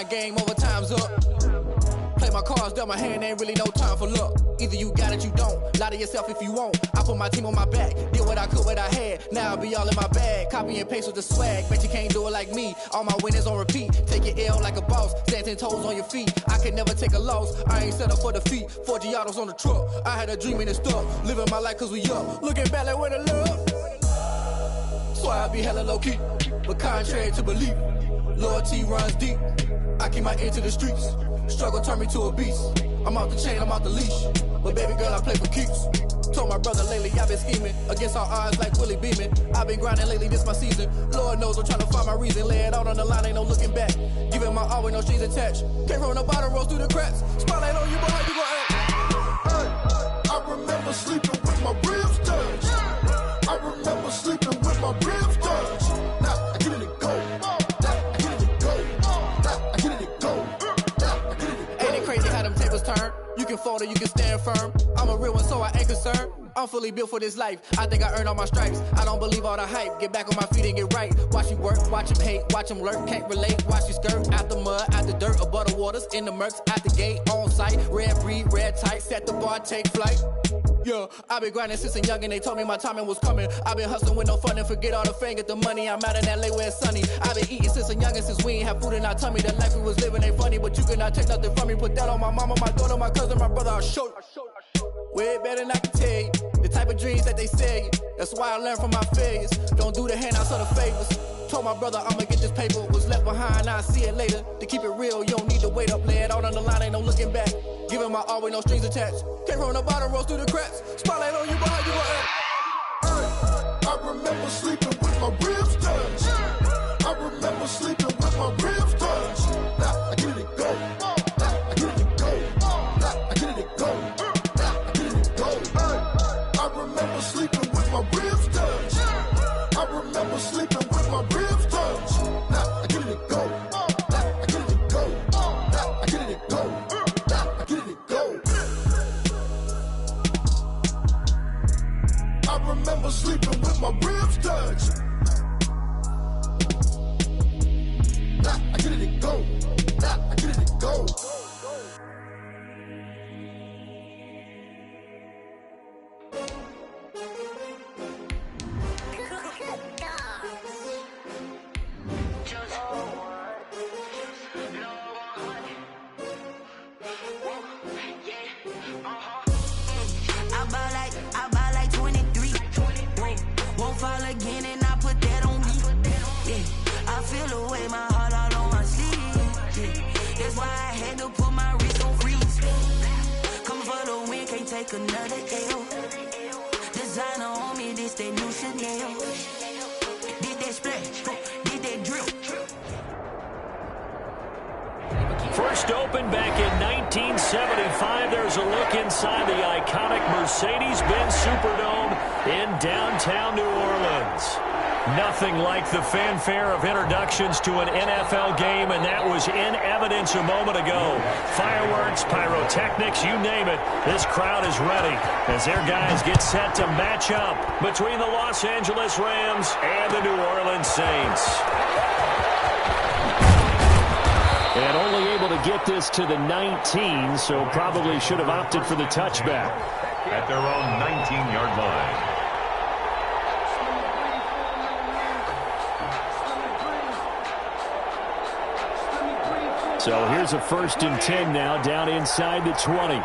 grind, game over, time's up. Play my cards, dealt my hand, ain't really no time for luck. Either you got it, you don't. Lie to yourself if you won't. I put my team on my back, did what I could, what I had. Now I'll be all in my bag, copy and paste with the swag. Bet you can't do it like me. All my winners on repeat. Take your L like a boss, stand 10 toes on your feet. I can never take a loss. I ain't set up for defeat. 4 Giottos on the truck. I had a dream and it stuck. Living my life cause we up. Looking back like where the love. So I be hella low key, but contrary to belief, loyalty runs deep. I keep my ear to the streets. Struggle turned me to a beast. I'm out the chain, I'm out the leash. But baby girl, I play for keeps. Told my brother lately, I've been scheming against all odds like Willie Beeman. I've been grinding lately, this my season. Lord knows I'm trying to find my reason. Lay it out on the line, ain't no looking back. Giving my all with no strings attached. Came from the bottom, rose through the cracks. Spotlight on you, boy, how you gon' act? Hey, I remember sleeping with my ribs touched. I remember sleeping with my ribs touched. Now I get it to go. Now I get it to go. Now I get it to go. Now I get it to go. Ain't it crazy how them tables turn? You can fold or you can stand firm. I'm a real one, so I ain't concerned. I'm fully built for this life. I think I earned all my stripes. I don't believe all the hype. Get back on my feet and get right. Watch you work, watch him hate, watch him lurk. Can't relate, watch you skirt. Out the mud, out the dirt, above the waters, in the murks, out the gate, on site. Red breed, red tight, set the bar, take flight. Yeah, I been grinding since a young and they told me my timing was coming. I been hustling with no fun and forget all the fame, get the money. I'm out in LA where it's sunny. I been eating since a young and since we ain't have food in our tummy. The life we was living ain't funny, but you cannot take nothing from me. Put that on my mama, my daughter, my cousin, my brother, I'll show you. Way better than I can tell you. The type of dreams that they sell you. That's why I learned from my failures. Don't do the handouts or the favors. Told my brother I'ma get this paper. Was left behind, I'll see it later. To keep it real, you don't need to wait up. Lay it out on the line, ain't no looking back. Giving my all with no strings attached. Came from the bottom, rose through the cracks. Spotlight on you, boy, how you gon' act? Hey, I remember sleeping with my ribs touched. I remember sleeping with my ribs touched. Now I get it to go. Now I get it to go. Now I get it to go. Now I get it to go. Hey, I remember sleeping with my ribs touched. I remember sleeping with my ribs touched. Now I get it to go. Now I get it to go. Now I get it to go. Now I get it to go. I remember sleeping with my ribs touched. Now I get it to go. Now I get it to go. I buy like 23. Won't fall again and I put that on me. Yeah, I feel the way my heart all on my sleeve. Yeah, that's why I had to put my wrist on freeze. Coming for the win, can't take another L. Designer on me, this that new Chanel. Did that splash, did that drill. First opened back in 1975. There's a look inside the iconic Mercedes-Benz Superdome in downtown New Orleans. Nothing like the fanfare of introductions to an NFL game, and that was in evidence a moment ago. Fireworks, pyrotechnics, you name it. This crowd is ready as their guys get set to match up between the Los Angeles Rams and the New Orleans Saints. And only able to get this to the 19, so probably should have opted for the touchback. At their own 19-yard line. So here's a 1st and 10 now, down inside the 20.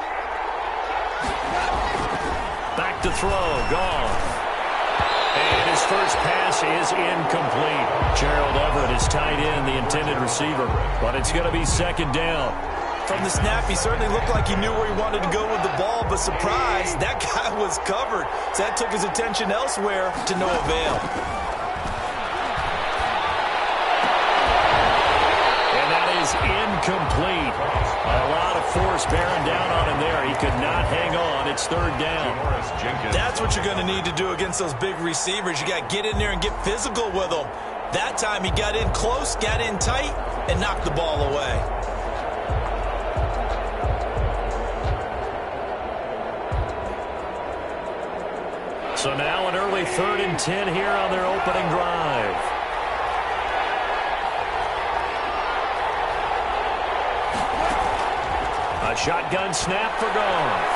Back to throw, Goff. And his first pass is incomplete. Gerald Everett is tied in, the intended receiver, but it's going to be 2nd down. From the snap, he certainly looked like he knew where he wanted to go with the ball, but surprise, that guy was covered. So that took his attention elsewhere to no avail. And that is incomplete. A lot of force bearing down on him there. He could not hang on. It's 3rd down. That's what you're going to need to do against those big receivers. You got to get in there and get physical with them. That time he got in close, got in tight, and knocked the ball away. So now an early 3rd and 10 here on their opening drive. shotgun snap for Goff.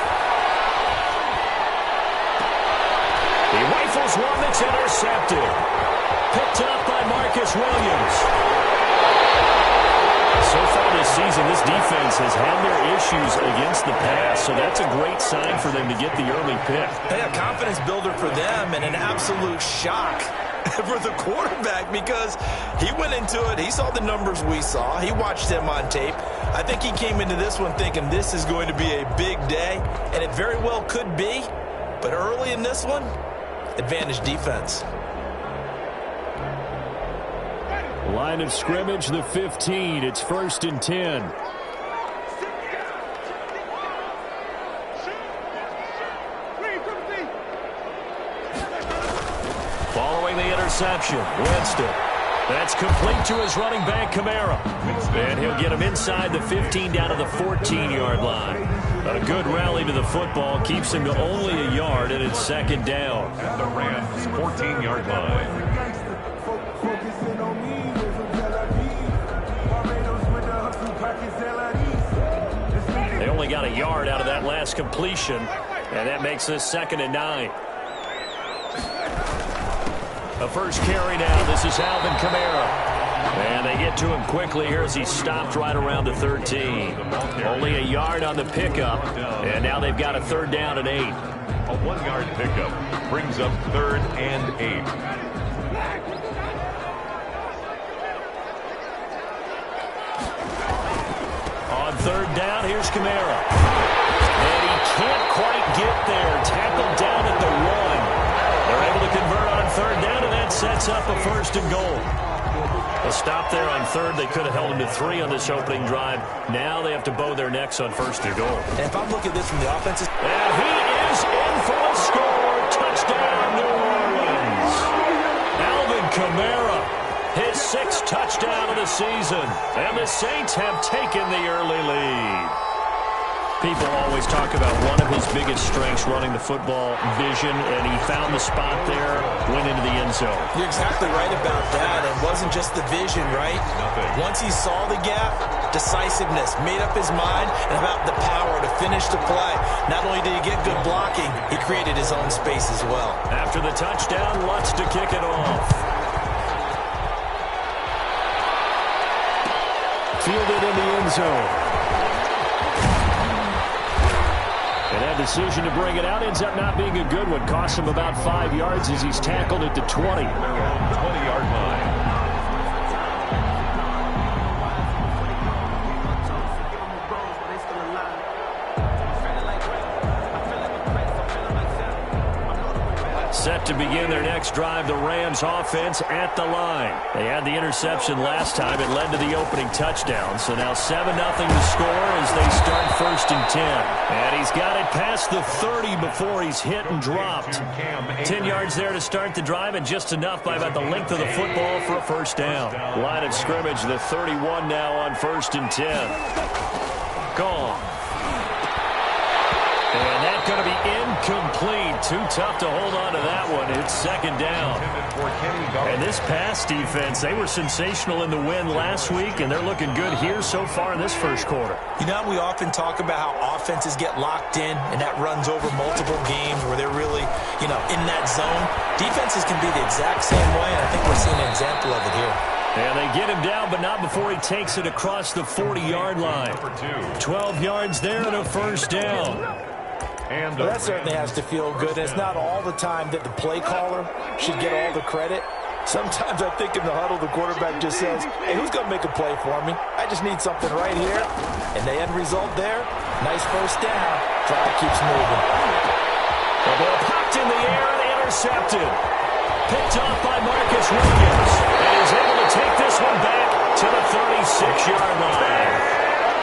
He rifles one that's intercepted. Picked up by Marcus Williams. So far this season, this defense has had their issues against the pass, so that's a great sign for them to get the early pick. Hey, a confidence builder for them and an absolute shock for the quarterback because he went into it. He saw the numbers we saw. He watched him on tape. I think he came into this one thinking this is going to be a big day, and it very well could be. But early in this one, advantage defense. Line of scrimmage, the 15. It's 1st and 10. Following the interception, Winston. That's complete to his running back, Kamara. And he'll get him inside the 15 down to the 14-yard line. A good rally to the football keeps him to only a yard, and it's 2nd down. At the Rams' 14-yard line. They only got a yard out of that last completion, and that makes this 2nd and 9. The first carry now. This is Alvin Kamara. And they get to him quickly here as he stopped right around the 13. Only a yard on the pickup, and now they've got a 3rd down and 8. A 1-yard pickup brings up 3rd and 8. On 3rd down, here's Kamara. And he can't quite get there. Tackled down at the 1. They're able to convert on 3rd down, and that sets up a 1st and goal. A stop there on 3rd. They could have held him to 3 on this opening drive. Now they have to bow their necks on 1st and goal. And if I'm looking at this from the offensive... And he is in for a score. Touchdown, New Orleans. Alvin Kamara, his 6th touchdown of the season. And the Saints have taken the early lead. People always talk about one of his biggest strengths running the football, vision, and he found the spot there, went into the end zone. You're exactly right about that. It wasn't just the vision, right? Once he saw the gap, decisiveness, made up his mind, and about the power to finish the play. Not only did he get good blocking, he created his own space as well. After the touchdown, Lutz to kick it off. Fielded in the end zone. And that decision to bring it out ends up not being a good one. Costs him about 5 yards as he's tackled at the 20. 20-yard line. Set to begin their next drive, the Rams offense at the line. They had the interception last time. It led to the opening touchdown. So now 7-0 to score as they start 1st and 10. And he's got it past the 30 before he's hit and dropped. 10 yards there to start the drive, and just enough by about the length of the football for a 1st down. Line of scrimmage, the 31 now on 1st and 10. Gone. And that's going to be incomplete. Too tough to hold on to that one. It's 2nd down. And this pass defense, they were sensational in the win last week, and they're looking good here so far in this 1st quarter. You know, we often talk about how offenses get locked in, and that runs over multiple games where they're really, in that zone. Defenses can be the exact same way, and I think we're seeing an example of it here. And they get him down, but not before he takes it across the 40-yard line. 12 yards there and a 1st down. Well, that certainly has to feel good. It's not all the time that the play caller should get all the credit. Sometimes I think in the huddle, the quarterback just says, hey, who's going to make a play for me? I just need something right here. And the end result there, nice 1st down. Drive keeps moving. The ball popped in the air and intercepted. Picked off by Marcus Williams. And he's able to take this one back to the 36-yard line.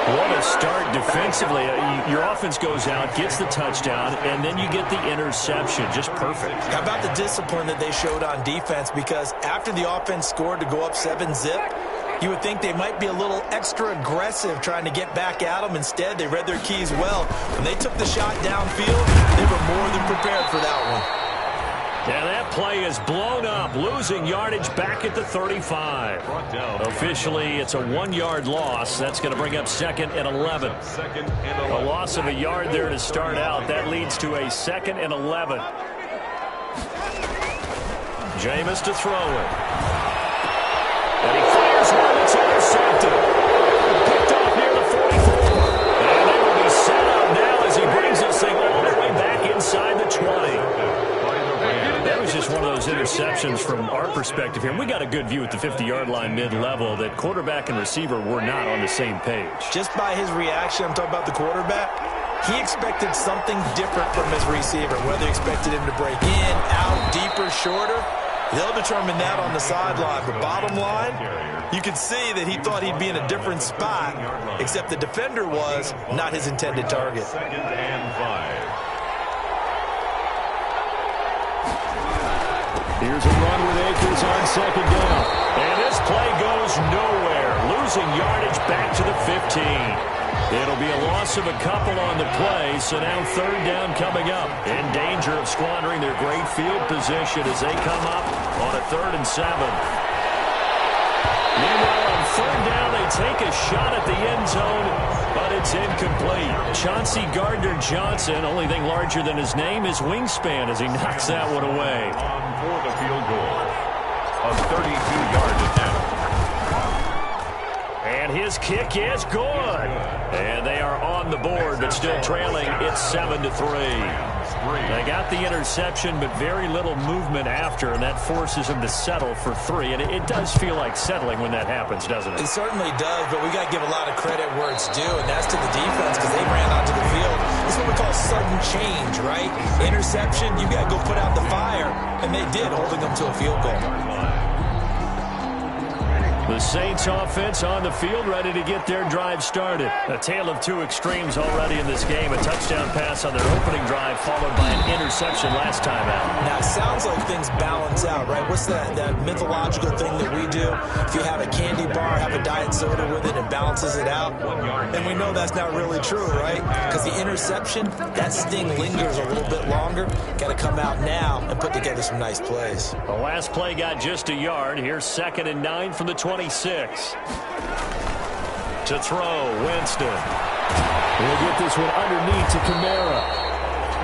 What a start defensively. Your offense goes out, gets the touchdown, and then you get the interception. Just perfect. How about the discipline that they showed on defense? Because after the offense scored to go up 7-zip, you would think they might be a little extra aggressive trying to get back at them. Instead, they read their keys well. When they took the shot downfield, they were more than prepared for that one. And that play is blown up, losing yardage back at the 35. Officially, it's a 1-yard loss. That's going to bring up 2nd and 11. A loss of a yard there to start out. That leads to a 2nd and 11. Jameis to throw it. And he fires one that's intercepted. Picked off near the 44. And they will be set up now as he brings this thing all the way back inside the 20. That was just one of those interceptions from our perspective here. And we got a good view at the 50-yard line mid-level that quarterback and receiver were not on the same page. Just by his reaction, I'm talking about the quarterback, he expected something different from his receiver, whether he expected him to break in, out, deeper, shorter. They'll determine that on the sideline. But bottom line, you could see that he thought he'd be in a different spot, except the defender was not his intended target. 2nd and 5. Here's a run with Akers on 2nd down. And this play goes nowhere, losing yardage back to the 15. It'll be a loss of a couple on the play, so now 3rd down coming up. In danger of squandering their great field position as they come up on a 3rd and 7. Meanwhile, on 3rd down, they take a shot at the end zone, but it's incomplete. Chauncey Gardner-Johnson, only thing larger than his name is wingspan as he knocks that one away. On for the field goal. A 32-yard attempt. And his kick is good. And they are on the board, but still trailing. It's 7-3. They got the interception, but very little movement after, and that forces them to settle for 3. And it does feel like settling when that happens, doesn't it? It certainly does, but we got to give a lot of credit where it's due, and that's to the defense because they ran onto the field. This is what we call sudden change, right? Interception, you got to go put out the fire, and they did, holding them to a field goal. The Saints offense on the field, ready to get their drive started. A tale of two extremes already in this game. A touchdown pass on their opening drive, followed by an interception last time out. Now, it sounds like things balance out, right? What's that mythological thing that we do? If you have a candy bar, have a diet soda with it, it balances it out. And we know that's not really true, right? Because the interception, that sting lingers a little bit longer. Got to come out now and put together some nice plays. The last play got just a yard. Here's 2nd and 9 from the 26. To throw, Winston. We'll get this one underneath to Kamara.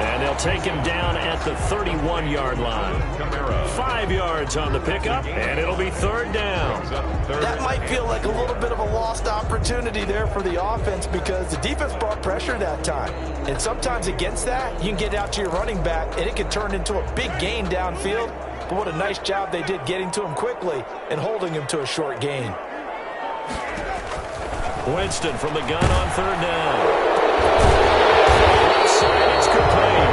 And they'll take him down at the 31-yard line. 5 yards on the pickup, and it'll be 3rd down. That might feel like a little bit of a lost opportunity there for the offense because the defense brought pressure that time. And sometimes against that, you can get out to your running back, and it can turn into a big gain downfield. But what a nice job they did getting to him quickly and holding him to a short gain. Winston from the gun on 3rd down. It's complete.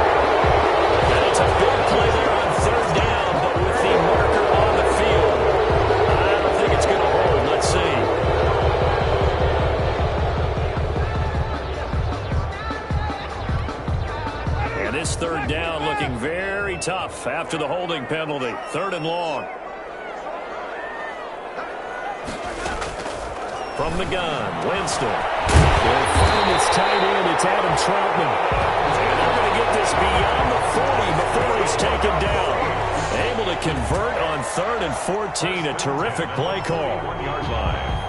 And it's a big play there on 3rd down, but with the marker on the field, I don't think it's going to hold. Let's see. And this 3rd down looking very tough after the holding penalty. 3rd and long. From the gun, Winston. They'll find his tight end. It's Adam Troutman. And they're going to get this beyond the 40 before he's taken down. Able to convert on 3rd and 14. A terrific play call. 1-yard line.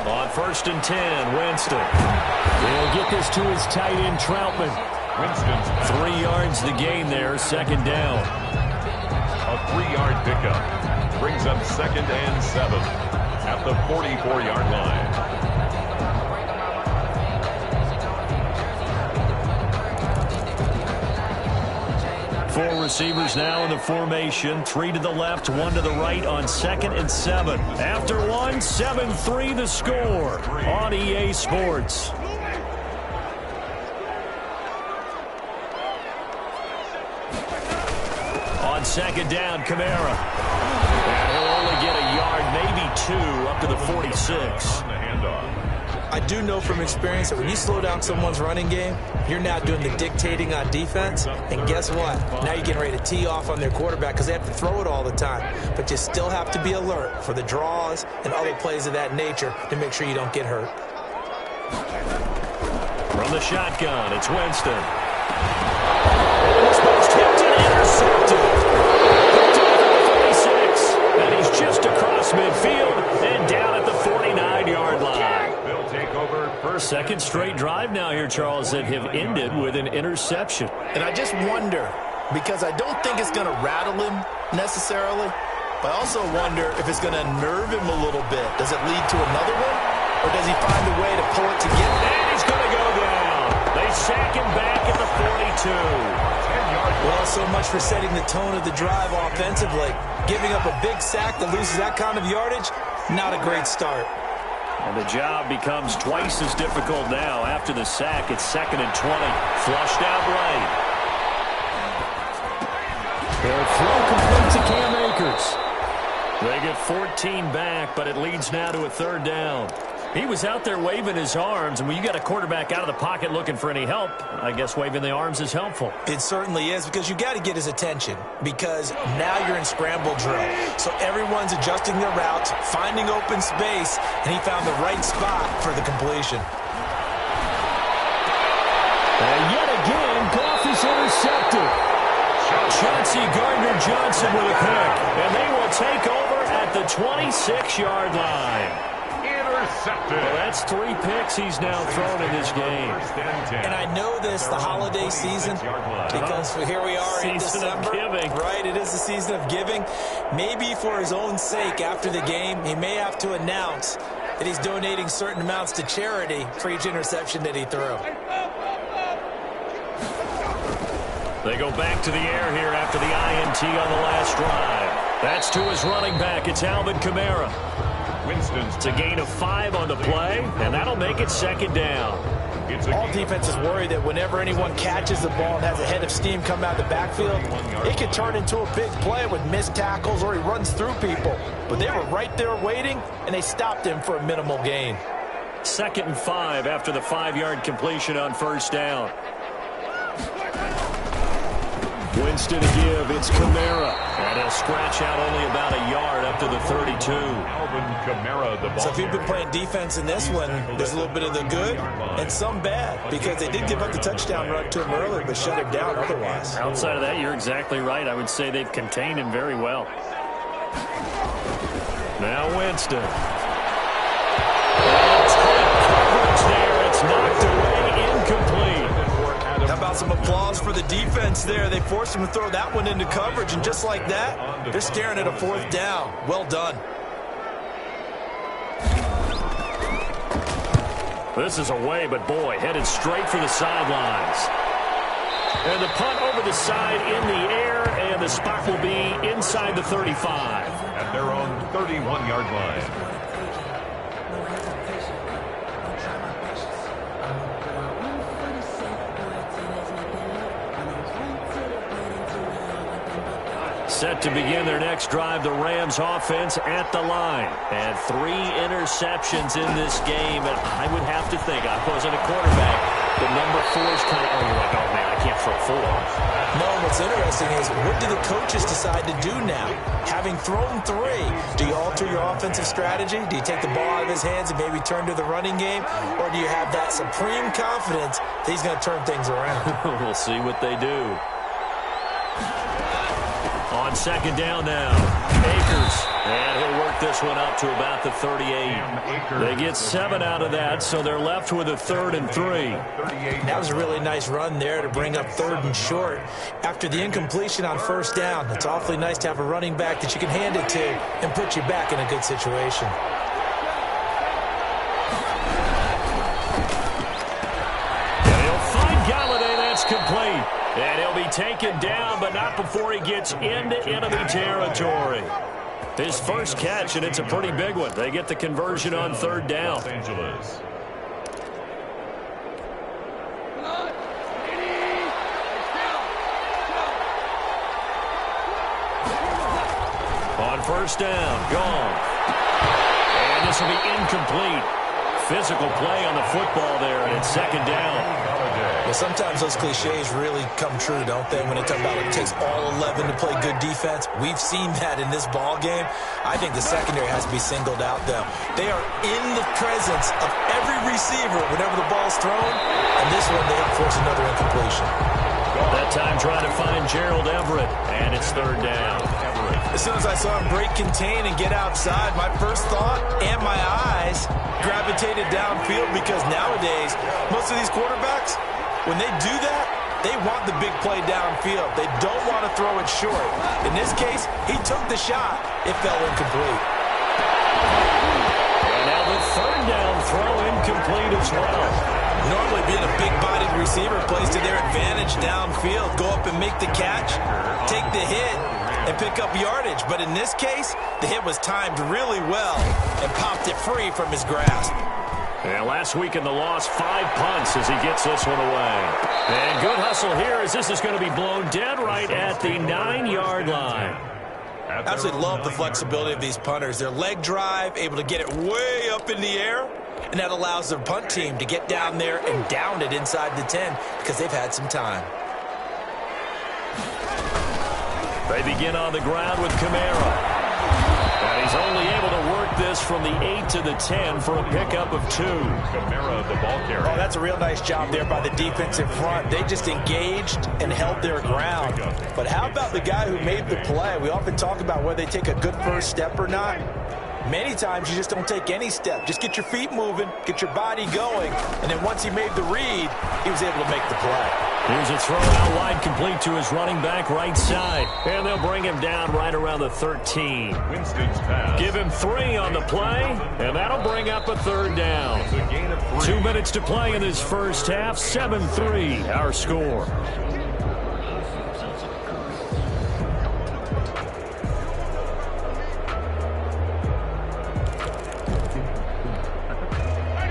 On 1st and 10, Winston. They'll get this to his tight end, Troutman. Winston's 3 yards the gain there, 2nd down. a 3-yard pickup. Brings up 2nd and 7 at the 44-yard line. Four receivers now in the formation. 3 to the left, 1 to the right on 2nd and 7. After 1, 7-3 the score on EA Sports. On 2nd down, Kamara. And he'll only get a yard, maybe 2 up to the 46. On the handoff. I do know from experience that when you slow down someone's running game, you're now doing the dictating on defense. And guess what? Now you're getting ready to tee off on their quarterback because they have to throw it all the time. But you still have to be alert for the draws and other plays of that nature to make sure you don't get hurt. From the shotgun, it's Winston. And this one's tipped and intercepted. To the 46. And he's just across midfield and down at the 49-yard line. Second straight drive now here, Charles, that have ended with an interception. And I just wonder, because I don't think it's going to rattle him necessarily, but I also wonder if it's going to nerve him a little bit. Does it lead to another one? Or does he find a way to pull it together? And he's going to go down. They sack him back at the 42. Well, so much for setting the tone of the drive offensively. Giving up a big sack that loses that kind of yardage, not a great start. And the job becomes twice as difficult now. After the sack, it's 2nd and 20. Flushed out right. They'll throw complete to Cam Akers. They get 14 back, but it leads now to a 3rd down. He was out there waving his arms, and when you got a quarterback out of the pocket looking for any help, I guess waving the arms is helpful. It certainly is, because you got to get his attention, because now you're in scramble drill. So everyone's adjusting their routes, finding open space, and he found the right spot for the completion. And yet again, Goff is intercepted. Chauncey Gardner-Johnson with a pick, and they will take over at the 26-yard line. Well, that's 3 picks he's now thrown in this game. And I know this, the holiday season, because here we are in December. Season of giving. Right, it is the season of giving. Maybe for his own sake after the game, he may have to announce that he's donating certain amounts to charity for each interception that he threw. They go back to the air here after the INT on the last drive. That's to his running back. It's Alvin Kamara. It's a gain of 5 on the play, and that'll make it 2nd down. All defenses worry that whenever anyone catches the ball and has a head of steam come out of the backfield, it could turn into a big play with missed tackles or he runs through people. But they were right there waiting, and they stopped him for a minimal gain. 2nd and 5 after the 5-yard completion on 1st down. Winston to give. It's Kamara. And he'll scratch out only about a yard up to the 32. Alvin Kamara, the ball. So if you've been playing defense in this one, there's a little bit of the good and some bad, because they did give up the touchdown run to him earlier, but shut him down otherwise. Outside of that, you're exactly right. I would say they've contained him very well. Now Winston. It's great coverage there. It's knocked away, incomplete. How about some applause for the defense there? They forced him to throw that one into coverage, and just like that, they're staring at a 4th down. Well done. This is away, but boy, headed straight for the sidelines. And the punt over the side in the air, and the spot will be inside the 35. At their own 31-yard line. Set to begin their next drive, the Rams offense at the line. And 3 interceptions in this game. And I would have to think, I wasn't a quarterback, the number 4 is kind of, oh man, I can't throw 4. No, what's interesting is, what do the coaches decide to do now? Having thrown 3, do you alter your offensive strategy? Do you take the ball out of his hands and maybe turn to the running game? Or do you have that supreme confidence that he's going to turn things around? We'll see what they do. On 2nd down now, Akers, and he'll work this one up to about the 38. They get 7 out of that, so they're left with a 3rd and 3. That was a really nice run there to bring up 3rd and short. After the incompletion on 1st down, it's awfully nice to have a running back that you can hand it to and put you back in a good situation. And he'll find Galladay, that's complete. And he'll be taken down, but not before he gets into enemy territory. His first catch, and it's a pretty big one. They get the conversion on 3rd down. Los Angeles. On 1st down, gone. And this will be incomplete. Physical play on the football there, and it's second down. Well, sometimes those cliches really come true, don't they? When they talk about it takes all 11 to play good defense. We've seen that in this ball game. I think the secondary has to be singled out, though. They are in the presence of every receiver whenever the ball's thrown, and this one they have forced another incompletion. That time trying to find Gerald Everett, and it's third down. As soon as I saw him break contain and get outside, my first thought and my eyes gravitated downfield, because nowadays, most of these quarterbacks, when they do that, they want the big play downfield. They don't want to throw it short. In this case, he took the shot. It fell incomplete. And now the third down throw incomplete as well. Normally being a big-bodied receiver plays to their advantage downfield. Go up and make the catch, take the hit, and pick up yardage. But in this case, the hit was timed really well and popped it free from his grasp. And last week in the loss, 5 punts as he gets this one away. And good hustle here as this is going to be blown dead right at the 9-yard line. I absolutely love the flexibility of these punters. Their leg drive, able to get it way up in the air, and that allows their punt team to get down there and down it inside the 10 because they've had some time. They begin on the ground with Kamara. And he's only able to work this from the 8 to the 10 for a pickup of 2. Kamara, the ball carrier. Oh, that's a real nice job there by the defensive front. They just engaged and held their ground. But how about the guy who made the play? We often talk about whether they take a good first step or not. Many times you just don't take any step. Just get your feet moving, get your body going, and then once he made the read, he was able to make the play. Here's a throw out wide, complete to his running back right side. And they'll bring him down right around the 13. Winston's pass. Give him 3 on the play, and that'll bring up a third down. It's a gain of 3. 2 minutes to play in this first half. 7-3, our score.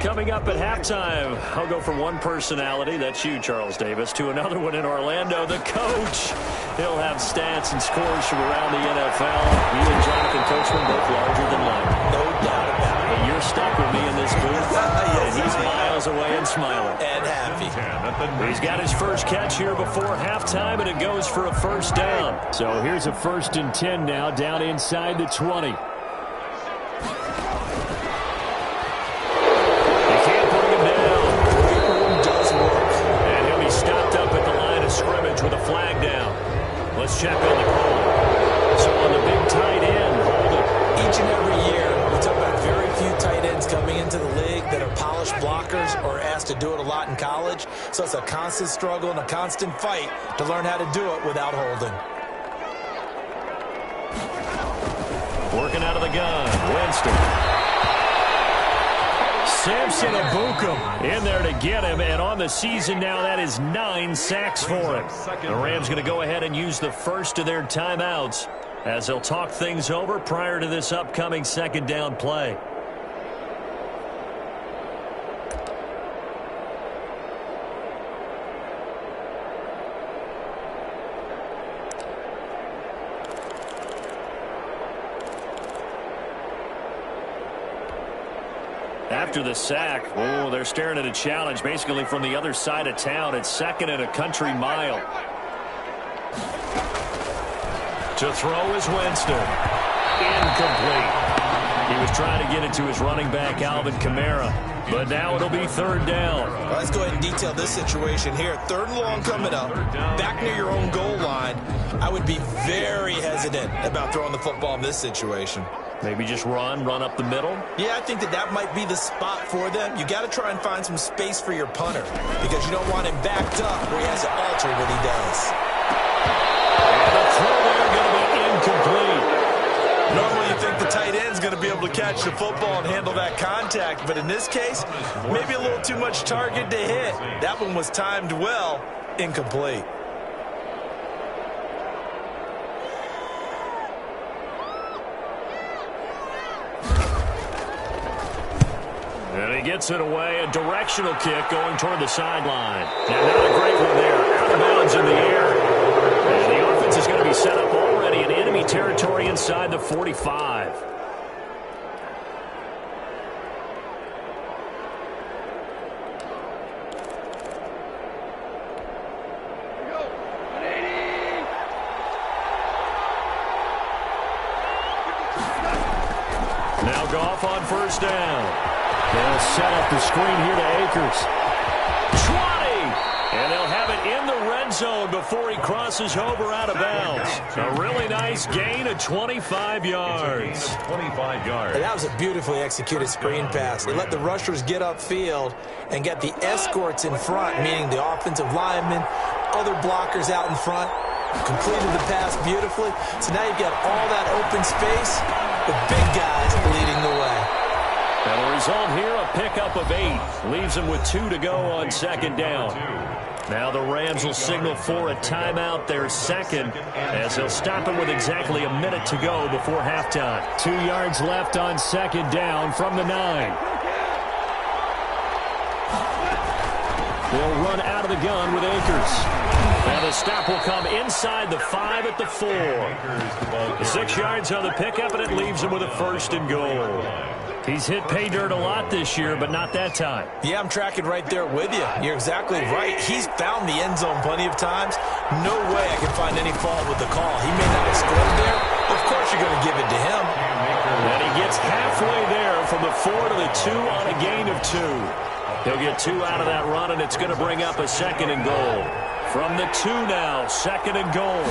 Coming up at halftime, I'll go from one personality, that's you, Charles Davis, to another one in Orlando, the coach. He'll have stats and scores from around the NFL. You and Jonathan Coachman both larger than life. No doubt about it. And you're stuck with me in this booth, and he's miles away and smiling. And happy. He's got his first catch here before halftime, and it goes for a first down. So here's a 1st and 10 now, down inside the 20. With a flag down. Let's check on the call. So on the big tight end, hold it. Each and every year, we talk about very few tight ends coming into the league that are polished blockers or asked to do it a lot in college. So it's a constant struggle and a constant fight to learn how to do it without holding. Working out of the gun, Winston. Samson Ebukam in there to get him, and on the season now, that is 9 sacks for him. The Rams going to go ahead and use the first of their timeouts as they'll talk things over prior to this upcoming second down play. After the sack, oh, they're staring at a challenge basically from the other side of town. It's 2nd and a country mile. To throw is Winston. Incomplete. He was trying to get it to his running back, Alvin Kamara. But now it'll be 3rd down. Well, let's go ahead and detail this situation here. 3rd and long coming up, back near your own goal line. I would be very hesitant about throwing the football in this situation. Maybe just run up the middle? Yeah, I think that might be the spot for them. You got to try and find some space for your punter because you don't want him backed up where he has to alter what he does. And the throw there going to be incomplete. Normally you think the tight end's going to be able to catch the football and handle that contact, but in this case, maybe a little too much target to hit. That one was timed well, incomplete. And he gets it away, a directional kick going toward the sideline. And not a great one there, out of bounds in the air. And the offense is going to be set up already in enemy territory inside the 45. Now Goff on first down. They'll set up the screen here to Akers. 20! And they'll have it in the red zone before he crosses over out of bounds. A really nice gain of 25 yards. 25 yards. And that was a beautifully executed screen pass. They let the rushers get upfield and get the escorts in front, meaning the offensive linemen, other blockers out in front. Completed the pass beautifully. So now you've got all that open space with big guys leading the way. And the result here, a pickup of 8. Leaves them with 2 to go on second down. Now the Rams will signal for a timeout, their second, as they'll stop it with exactly a minute to go before halftime. 2 yards left on second down from the 9. They'll run out of the gun with Akers. And the stop will come inside the 5 at the 4. 6 yards on the pickup, and it leaves him with a first and goal. He's hit pay dirt a lot this year, but not that time. Yeah, I'm tracking right there with you. You're exactly right. He's found the end zone plenty of times. No way I can find any fault with the call. He may not have scored there. Of course you're going to give it to him. And he gets halfway there from the 4 to the 2 on a gain of 2. He'll get 2 out of that run, and it's going to bring up a second and goal. From the 2 now, second and goal.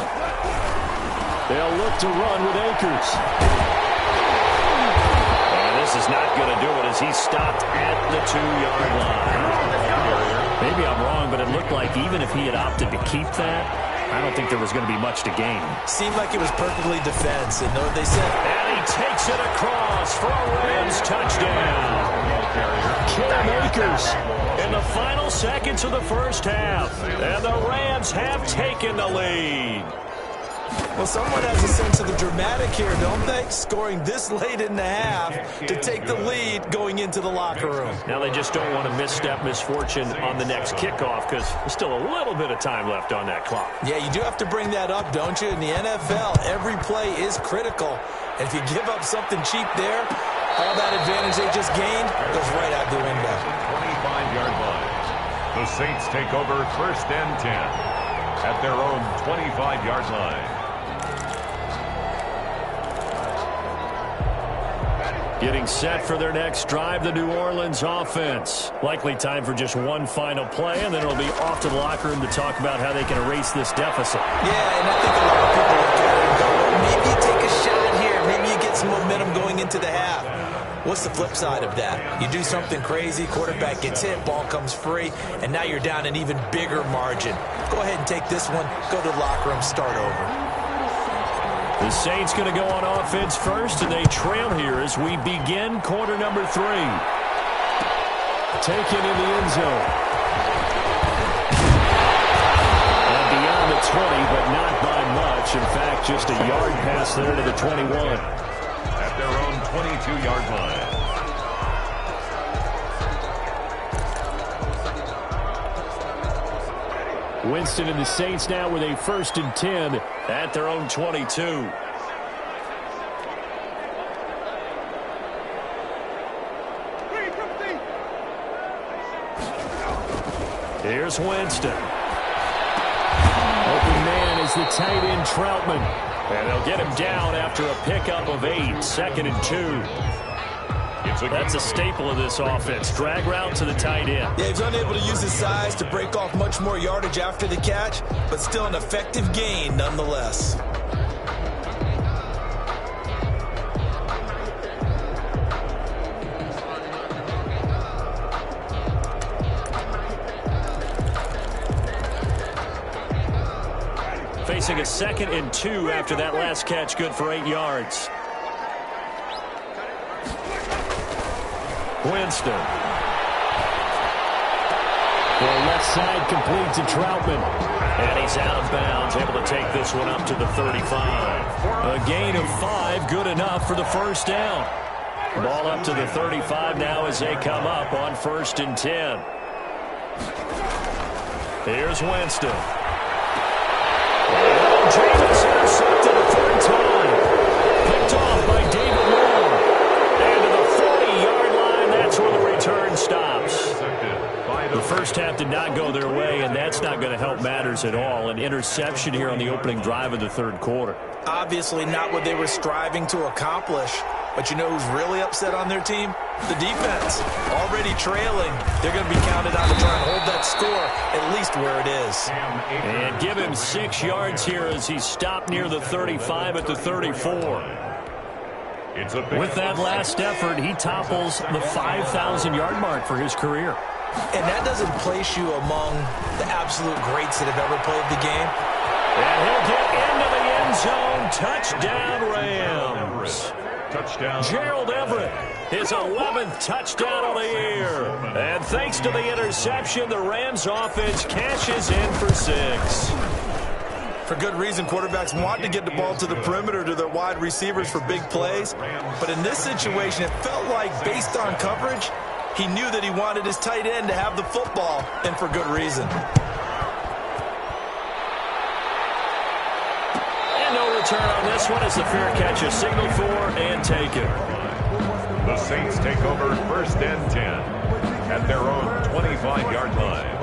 They'll look to run with Akers. This is not going to do it as he stopped at the 2-yard line. Maybe I'm wrong, but it looked like even if he had opted to keep that, I don't think there was going to be much to gain. Seemed like it was perfectly defensive. And they said, and he takes it across for a Rams touchdown. Cam Akers in the final seconds of the first half. And the Rams have taken the lead. Well, someone has a sense of the dramatic here, don't they? Scoring this late in the half to take the lead going into the locker room. Now they just don't want to misstep misfortune on the next kickoff because there's still a little bit of time left on that clock. Yeah, you do have to bring that up, don't you? In the NFL, every play is critical. And if you give up something cheap there, all that advantage they just gained goes right out the window. 25-yard line. The Saints take over first and 10 at their own 25-yard line. Getting set for their next drive, the New Orleans offense. Likely time for just one final play, and then it'll be off to the locker room to talk about how they can erase this deficit. Yeah, and I think a lot of people look at it and go, well, maybe you take a shot here. Maybe you get some momentum going into the half. What's the flip side of that? You do something crazy, quarterback gets hit, ball comes free, and now you're down an even bigger margin. Go ahead and take this one, go to the locker room, start over. The Saints going to go on offense first, and they trail here as we begin quarter number 3. Taken in the end zone. And beyond the 20, but not by much. In fact, just a yard pass there to the 21. At their own 22-yard line. Winston and the Saints now with a first and 10 at their own 22. Here's Winston. Open man is the tight end Troutman. And they'll get him down after a pickup of 8, second and 2. That's a staple of this offense. Drag route to the tight end. Yeah, he's unable to use his size to break off much more yardage after the catch, but still an effective gain nonetheless. Facing a second and 2 after that last catch, good for 8 yards. Winston. The left side complete to Troutman. And he's out of bounds, able to take this one up to the 35. A gain of 5, good enough for the first down. Ball up to the 35 now as they come up on first and 10. Here's Winston. And James intercepted a third time. Picked off by David Moore. And to the 40-yard line, that's where the return stops. The first half did not go their way, and that's not going to help matters at all. An interception here on the opening drive of the third quarter. Obviously not what they were striving to accomplish. But you know who's really upset on their team? The defense. Already trailing. They're going to be counted on to try and hold that score at least where it is. And give him 6 yards here as he stopped near the 35 at the 34. With that last effort, he topples the 5,000-yard mark for his career. And that doesn't place you among the absolute greats that have ever played the game. And he'll get into the end zone. Touchdown, Rams. Touchdown. Gerald Everett, his 11th touchdown of the year. And thanks to the interception, the Rams offense cashes in for 6. For good reason, quarterbacks want to get the ball to the perimeter to their wide receivers for big plays. But in this situation, it felt like based on coverage, he knew that he wanted his tight end to have the football, and for good reason. And no return on this one as the fair catch is signaled for and taken. The Saints take over 1st and 10 at their own 25-yard line.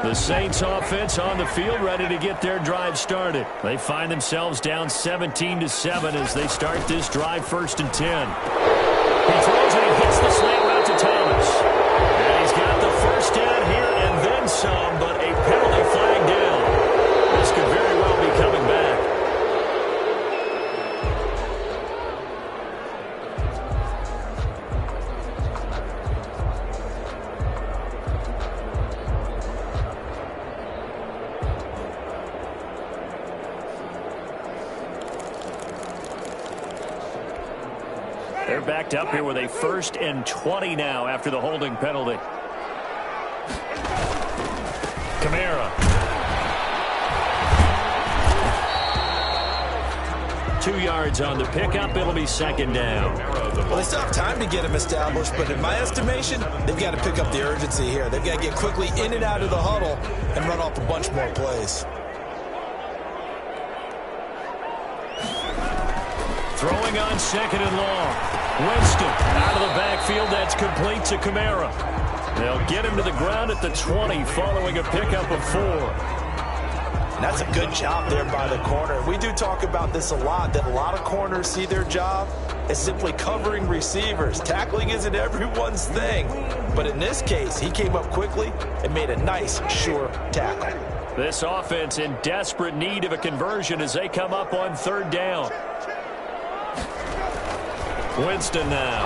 The Saints offense on the field ready to get their drive started. They find themselves down 17-7 as they start this drive 1st and 10. He throws and he hits the slant route to Thomas. And he's got the first down here and then some, but a penalty flag down. This could very well be coming back. They're backed up here with a 1st and 20 now after the holding penalty. Kamara. 2 yards on the pickup. It'll be 2nd down. Well, they still have time to get him established, but in my estimation, they've got to pick up the urgency here. They've got to get quickly in and out of the huddle and run off a bunch more plays. Throwing on 2nd and long. Winston out of the backfield. That's complete to Kamara. They'll get him to the ground at the 20 following a pickup of 4. And that's a good job there by the corner. We do talk about this a lot, that a lot of corners see their job as simply covering receivers. Tackling isn't everyone's thing. But in this case, he came up quickly and made a nice, sure tackle. This offense in desperate need of a conversion as they come up on 3rd down. Winston now.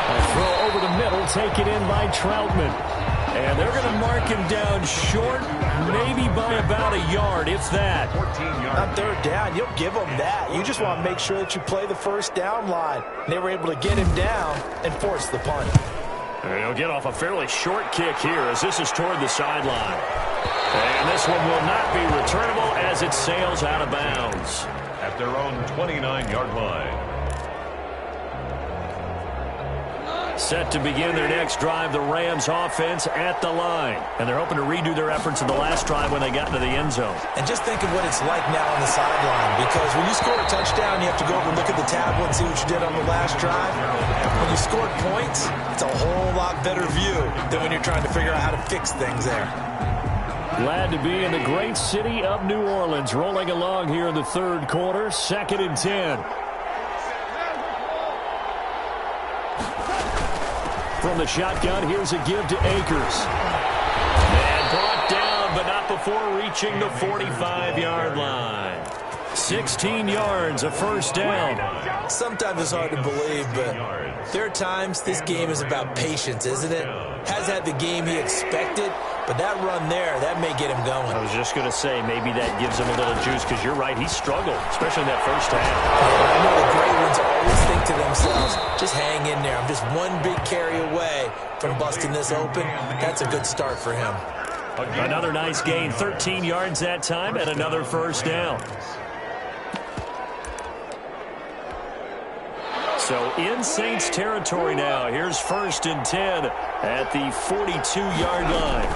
A throw over the middle, taken in by Troutman. And they're going to mark him down short, maybe by about a yard, if that. On 3rd down, you'll give them that. You just want to make sure that you play the 1st down line. And they were able to get him down and force the punt. And he'll get off a fairly short kick here as this is toward the sideline. And this one will not be returnable as it sails out of bounds. At their own 29-yard line. Set to begin their next drive, the Rams offense at the line. And they're hoping to redo their efforts in the last drive when they got into the end zone. And just think of what it's like now on the sideline, because when you score a touchdown, you have to go over and look at the tablet and see what you did on the last drive. When you scored points, it's a whole lot better view than when you're trying to figure out how to fix things there. Glad to be in the great city of New Orleans, rolling along here in the 3rd quarter, 2nd and 10. From the shotgun, here's a give to Akers. And brought down, but not before reaching the 45-yard line. 16 yards, a 1st down. Sometimes it's hard to believe, but there are times this game is about patience, isn't it? Has had the game he expected, but that run there, that may get him going. I was just going to say, maybe that gives him a little juice, because you're right, he struggled, especially in that 1st half. I know the great ones always think to themselves, just hang in there. I'm just one big carry away from busting this open. That's a good start for him. Another nice gain, 13 yards that time, and another 1st down. So in Saints territory now. Here's 1st and 10 at the 42-yard line.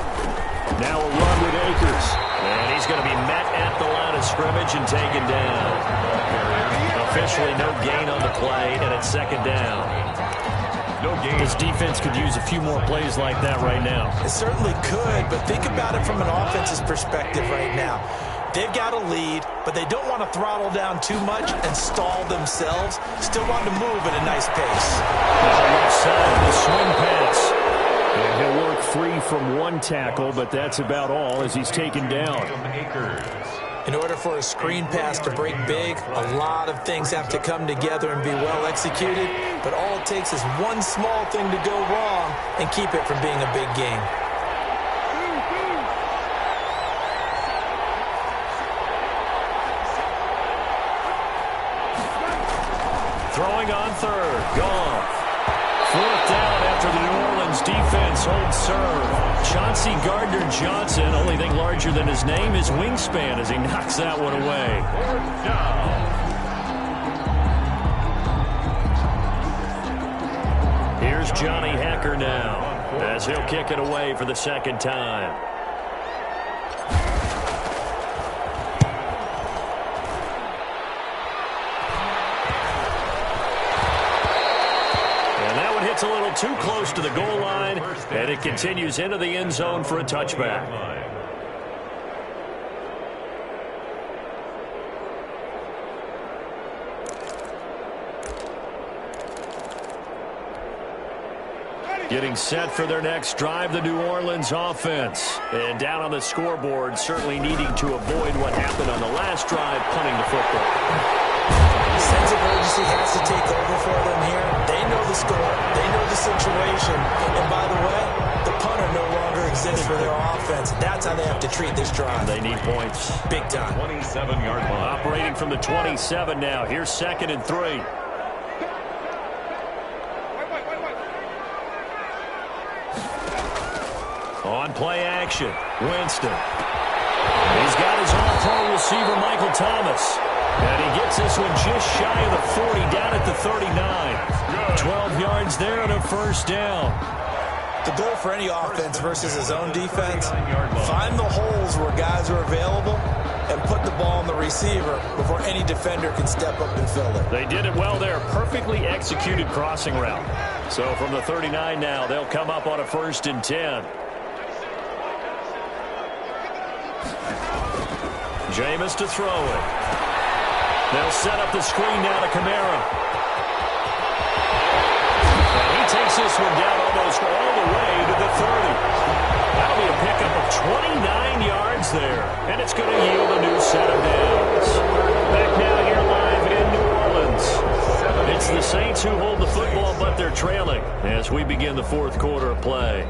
Now a run with Akers. And he's going to be met at the line of scrimmage and taken down. Officially no gain on the play, and it's 2nd down. No gain. This defense could use a few more plays like that right now. It certainly could, but think about it from an offense's perspective right now. They've got a lead, but they don't want to throttle down too much and stall themselves. Still want to move at a nice pace. Left side, the swing pass. And he'll work free from one tackle, but that's about all as he's taken down. In order for a screen pass to break big, a lot of things have to come together and be well executed, but all it takes is one small thing to go wrong and keep it from being a big game. Throwing on third. Goff. Fourth down after the New Orleans defense holds serve. Chauncey Gardner-Johnson, only thing larger than his name is wingspan as he knocks that one away. Here's Johnny Hekker now as he'll kick it away for the second time. It's a little too close to the goal line, and it continues into the end zone for a touchback. Getting set for their next drive, the New Orleans offense. And down on the scoreboard, certainly needing to avoid what happened on the last drive, punting the football. Sense of urgency has to take over for them here. They know the score. They know the situation. And by the way, the punter no longer exists for their offense. That's how they have to treat this drive. They need points. Big time. 27-yard line. Operating from the 27 now. Here's 2nd and 3. On play action, Winston. He's got his all-pro receiver, Michael Thomas. And he gets this one just shy of the 40, down at the 39. 12 yards there and a first down. The goal for any offense versus his own defense, find the holes where guys are available and put the ball on the receiver before any defender can step up and fill it. They did it well there. Perfectly executed crossing route. So from the 39 now, they'll come up on a 1st and 10. Jameis to throw it. They'll set up the screen now to Kamara. And he takes this one down almost all the way to the 30. That'll be a pickup of 29 yards there. And it's going to yield a new set of downs. Back now here live in New Orleans. It's the Saints who hold the football, but they're trailing as we begin the 4th quarter of play.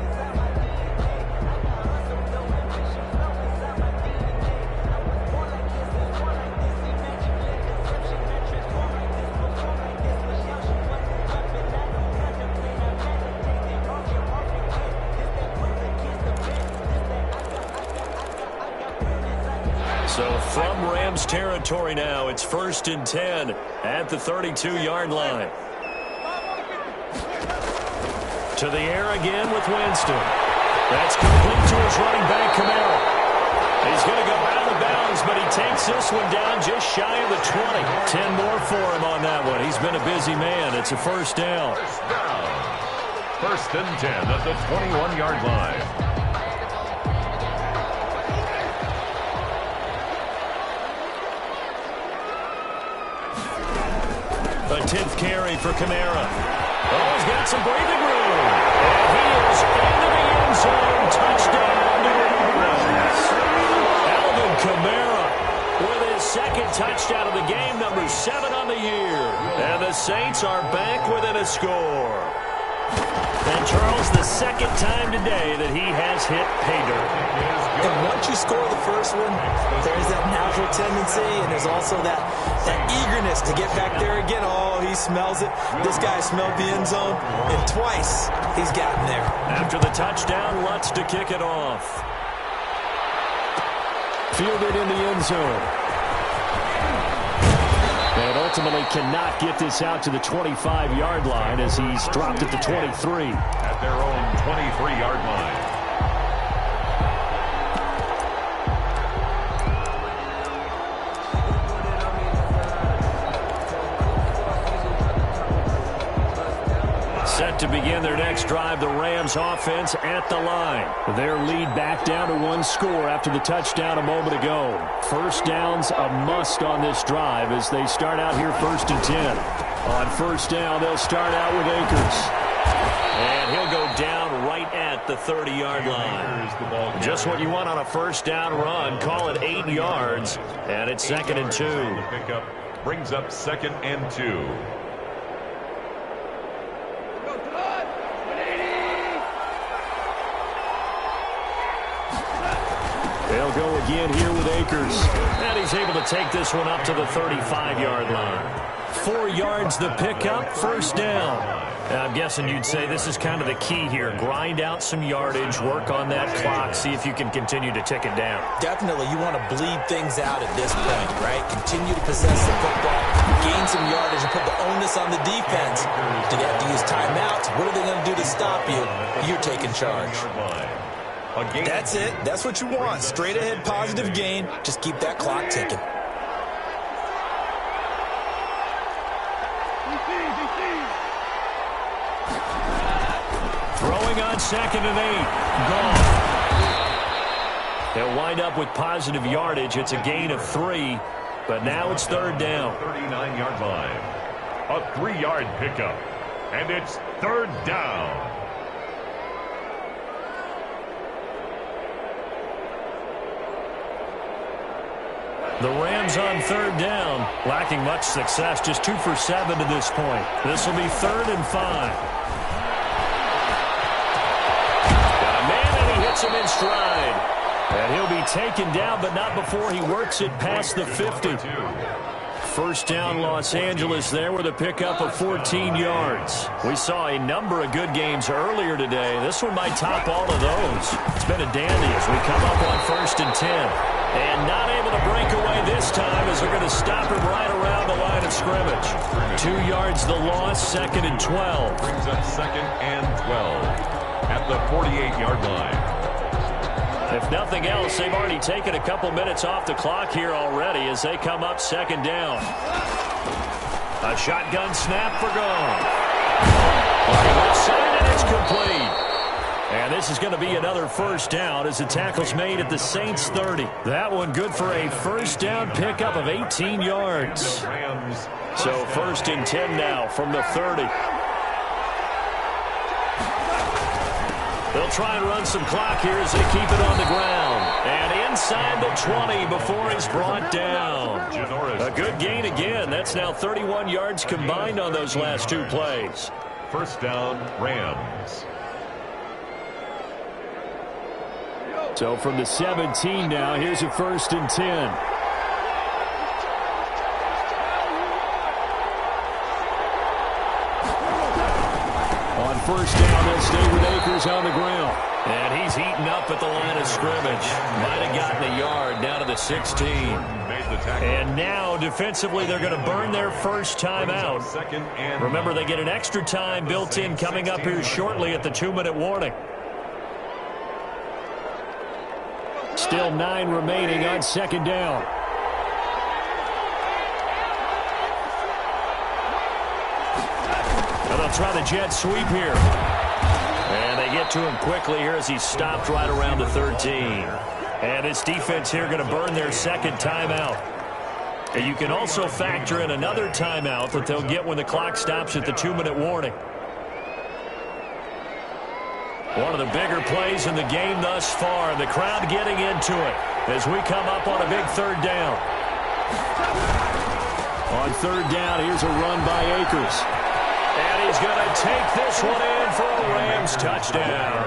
So from Rams territory now, it's 1st and 10 at the 32-yard line. To the air again with Winston. That's complete to his running back, Kamara. He's going to go out of bounds, but he takes this one down just shy of the 20. 10 more for him on that one. He's been a busy man. It's a first down. 1st and 10 at the 21-yard line. A 10th carry for Kamara. Oh, he's got some breathing room. And he is into the end zone. Touchdown, New Orleans. Alvin Kamara with his 2nd touchdown of the game, number 7 on the year. And the Saints are back within a score. And Charles, the 2nd time today that he has hit pay dirt. And once you score the first one, there's that natural tendency, and there's also that eagerness to get back there again. Oh, he smells it. This guy smelled the end zone, and twice he's gotten there. After the touchdown, Lutz to kick it off. Fielded in the end zone. And ultimately cannot get this out to the 25-yard line as he's dropped at the 23. At their own 23-yard line. Set to begin their next drive. The Rams offense at the line. Their lead back down to 1 score after the touchdown a moment ago. First down's a must on this drive as they start out here 1st and 10. On first down, they'll start out with Akers. And he'll go down right at the 30-yard line. Just what you want on a first down run. Call it 8 yards, and it's 2nd and 2. The pickup brings up 2nd and 2. They'll go again here with Akers. And he's able to take this one up to the 35-yard line. 4 yards the pickup, first down. I'm guessing you'd say this is kind of the key here. Grind out some yardage, work on that clock, see if you can continue to tick it down. Definitely, you want to bleed things out at this point, right? Continue to possess the football, gain some yardage, and put the onus on the defense. Do they have to use timeouts? What are they going to do to stop you? You're taking charge. That's it. That's what you want. Straight ahead positive gain. Just keep that clock ticking. Throwing on 2nd and 8. Gone. They'll wind up with positive yardage. It's a gain of 3, but now it's 3rd down. 39-yard line. A 3-yard pickup. And it's 3rd down. The Rams on 3rd down, lacking much success, just 2 for 7 to this point. This will be 3rd and 5. Got a man, and he hits him in stride. And he'll be taken down, but not before he works it past the 50. First down, Los Angeles there with a pickup of 14 yards. We saw a number of good games earlier today. This one might top all of those. It's been a dandy as we come up on 1st and 10. And not able to break away this time as they're going to stop him right around the line of scrimmage. 2 yards the loss, 2nd and 12. Brings up 2nd and 12 at the 48-yard line. If nothing else, they've already taken a couple minutes off the clock here already as they come up 2nd down. A shotgun snap for gone. Left side, and it's complete. And this is going to be another first down as the tackle's made at the Saints 30. That one good for a first down pickup of 18 yards. So 1st and 10 now from the 30. They'll try and run some clock here as they keep it on the ground. And inside the 20 before he's brought down. A good gain again. That's now 31 yards combined on those last 2 plays. First down, Rams. So from the 17 now, here's a 1st and 10. First down, they'll stay with Akers on the ground. And he's eaten up at the line of scrimmage. Might have gotten a yard down to the 16. And now, defensively, they're going to burn their first time out. Remember, they get an extra time built in coming up here shortly at the 2-minute warning. Still 9 remaining on 2nd down. They'll try the jet sweep here. And they get to him quickly here as he's stopped right around the 13. And this defense here going to burn their 2nd timeout. And you can also factor in another timeout that they'll get when the clock stops at the 2-minute warning. One of the bigger plays in the game thus far. And the crowd getting into it as we come up on a big 3rd down. On 3rd down, here's a run by Akers. And he's going to take this one in for a Rams touchdown.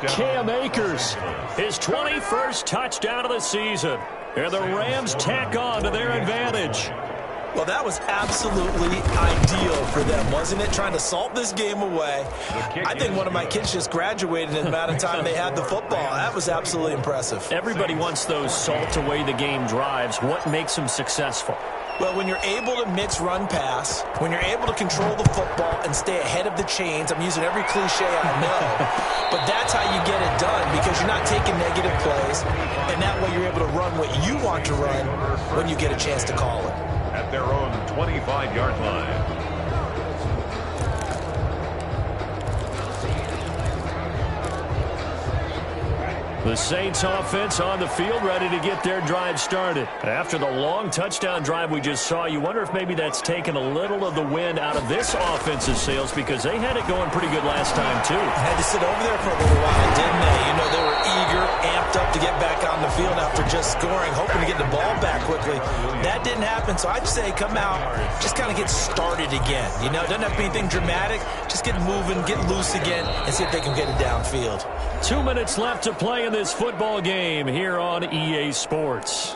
Cam Akers, his 21st touchdown of the season. And the Rams tack on to their advantage. Well, that was absolutely ideal for them, wasn't it? Trying to salt this game away. I think one of my kids just graduated in the amount of time they had the football. That was absolutely impressive. Everybody wants those salt away the game drives. What makes them successful? Well, when you're able to mix run-pass, when you're able to control the football and stay ahead of the chains, I'm using every cliche I know, but that's how you get it done because you're not taking negative plays, and that way you're able to run what you want to run when you get a chance to call it. At their own 25-yard line. The Saints offense on the field, ready to get their drive started. After the long touchdown drive we just saw, you wonder if maybe that's taken a little of the wind out of this offensive sails, because they had it going pretty good last time, too. Had to sit over there for a little while, didn't they? You know, they were eager, amped up to get back on the field after just scoring, hoping to get the ball back quickly. That didn't happen, so I'd say come out, just kind of get started again. You know, it doesn't have to be anything dramatic. Just get moving, get loose again, and see if they can get it downfield. 2 minutes left to play in this football game here on EA Sports.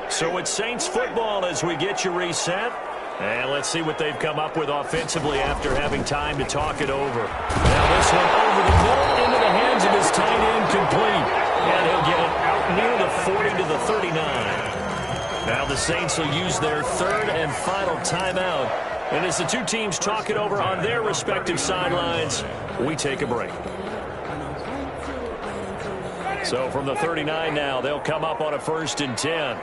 So it's Saints football as we get you reset. And let's see what they've come up with offensively after having time to talk it over. Now this one over the middle into the hands of his tight end, complete. And he'll get it out near the 40 to the 39. Now the Saints will use their third and final timeout. And as the two teams talk it over on their respective sidelines, we take a break. So from the 39 now, they'll come up on a 1st and 10.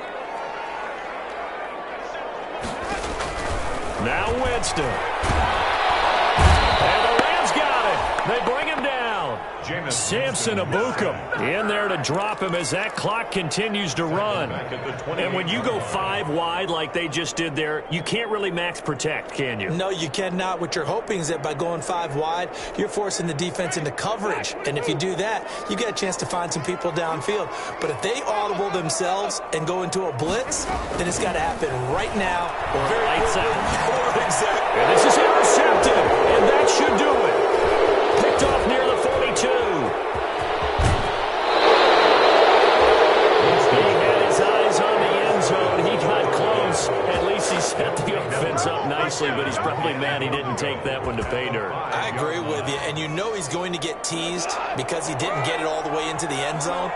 Now Winston. And the Rams got it. They bring him down. Samson Ebukam in there to drop him as that clock continues to run. And when you go 5 wide like they just did there, you can't really max protect, can you? No, you cannot. What you're hoping is that by going 5 wide, you're forcing the defense into coverage. And if you do that, you get a chance to find some people downfield. But if they audible themselves and go into a blitz, then it's got to happen right now. Or lights out. Exactly. And this is intercepted. And that should do it. Picked off near the 42. He had his eyes on the end zone. He got close. At least he set the offense up nicely, but he's probably mad he didn't take that one to pay dirt. I agree with you. And you know he's going to get teased because he didn't get it all the way into the end zone.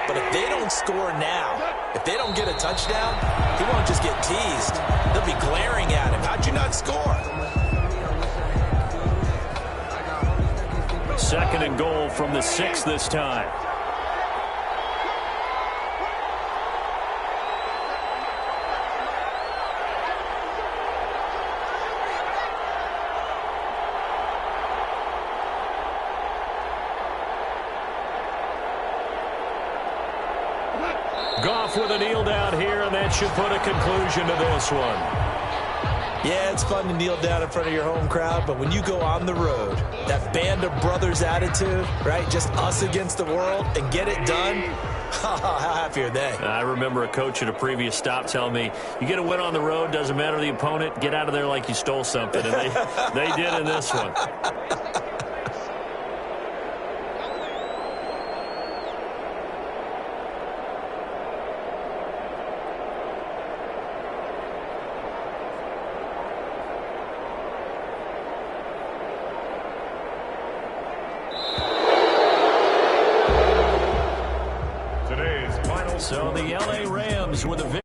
But if they don't score now, if they don't get a touchdown, he won't just get teased. They'll be glaring at him. How'd you not score? 2nd and goal from the 6 this time. Goff with a kneel down here, and that should put a conclusion to this one. Yeah, it's fun to kneel down in front of your home crowd, but when you go on the road, that band of brothers attitude, right, just us against the world, and get it done, how happy are they? I remember a coach at a previous stop telling me, you get a win on the road, doesn't matter the opponent, get out of there like you stole something, and they did in this one. So the LA Rams with a